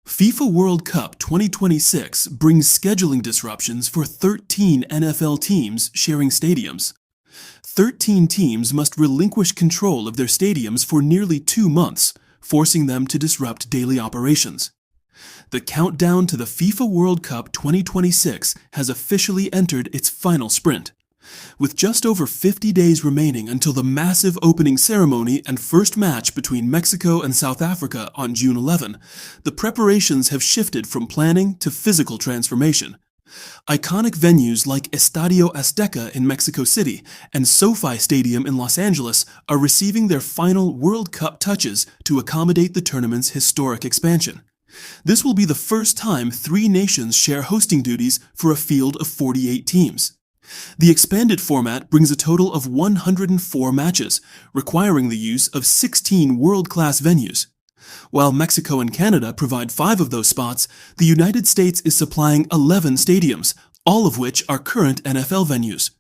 FIFA World Cup 2026 brings scheduling disruptions for 13 NFL teams sharing stadiums. 13 teams must relinquish control of their stadiums for nearly 2 months, forcing them to disrupt daily operations. The countdown to the FIFA World Cup 2026 has officially entered its final sprint. With just over 50 days remaining until the massive opening ceremony and first match between Mexico and South Africa on June 11, the preparations have shifted from planning to physical transformation. Iconic venues like Estadio Azteca in Mexico City and SoFi Stadium in Los Angeles are receiving their final World Cup touches to accommodate the tournament's historic expansion. This will be the first time 3 nations share hosting duties for a field of 48 teams. The expanded format brings a total of 104 matches, requiring the use of 16 world-class venues. While Mexico and Canada provide 5 of those spots, the United States is supplying 11 stadiums, all of which are current NFL venues.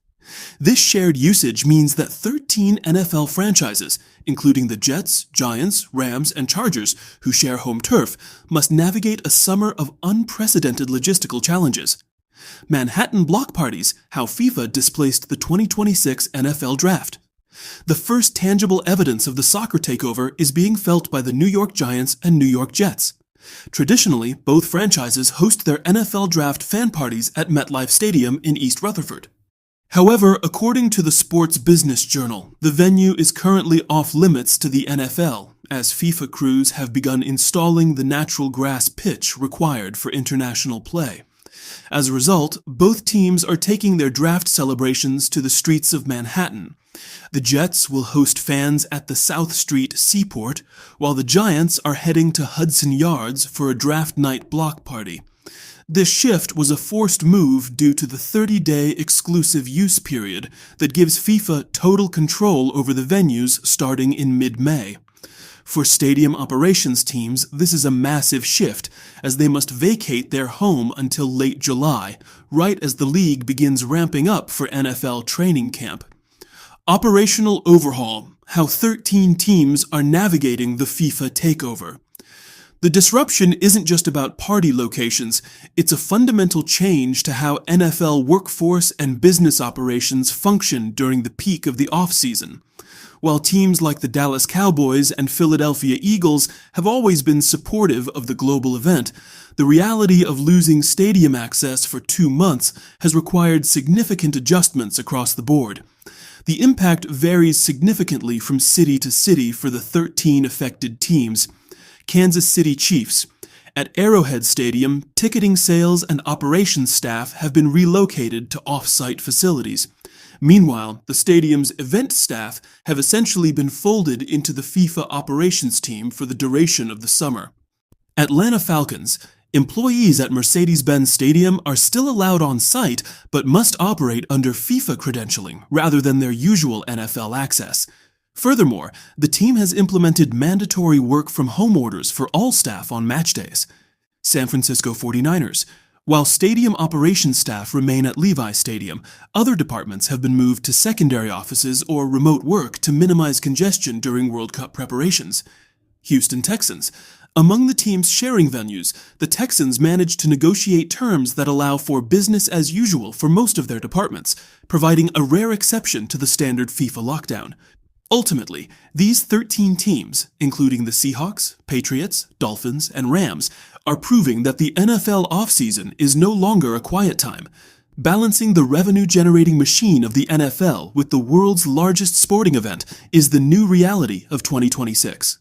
This shared usage means that 13 NFL franchises, including the Jets, Giants, Rams, and Chargers, who share home turf, must navigate a summer of unprecedented logistical challenges. Manhattan block parties, how FIFA displaced the 2026 NFL Draft. The first tangible evidence of the soccer takeover is being felt by the New York Giants and New York Jets. Traditionally, both franchises host their NFL Draft fan parties at MetLife Stadium in East Rutherford. However, according to the Sports Business Journal, the venue is currently off-limits to the NFL, as FIFA crews have begun installing the natural grass pitch required for international play. As a result, both teams are taking their draft celebrations to the streets of Manhattan. The Jets will host fans at the South Street Seaport, while the Giants are heading to Hudson Yards for a draft night block party. This shift was a forced move due to the 30-day exclusive use period that gives FIFA total control over the venues starting in mid-May. For stadium operations teams, this is a massive shift, as they must vacate their home until late July, right as the league begins ramping up for NFL training camp. Operational overhaul, how 13 teams are navigating the FIFA takeover. The disruption isn't just about party locations, it's a fundamental change to how NFL workforce and business operations function during the peak of the off-season. While teams like the Dallas Cowboys and Philadelphia Eagles have always been supportive of the global event, the reality of losing stadium access for 2 months has required significant adjustments across the board. The impact varies significantly from city to city for the 13 affected teams. Kansas City Chiefs. At Arrowhead Stadium, ticketing sales and operations staff have been relocated to off-site facilities. Meanwhile, the stadium's event staff have essentially been folded into the FIFA operations team for the duration of the summer. Atlanta Falcons. Employees at Mercedes-Benz Stadium are still allowed on site but must operate under FIFA credentialing rather than their usual NFL access. Furthermore, the team has implemented mandatory work-from-home orders for all staff on match days. San Francisco 49ers. While stadium operations staff remain at Levi Stadium, other departments have been moved to secondary offices or remote work to minimize congestion during World Cup preparations. Houston Texans. Among the teams sharing venues, the Texans managed to negotiate terms that allow for business as usual for most of their departments, providing a rare exception to the standard FIFA lockdown. Ultimately, these 13 teams, including the Seahawks, Patriots, Dolphins, and Rams, are proving that the NFL offseason is no longer a quiet time. Balancing the revenue-generating machine of the NFL with the world's largest sporting event is the new reality of 2026.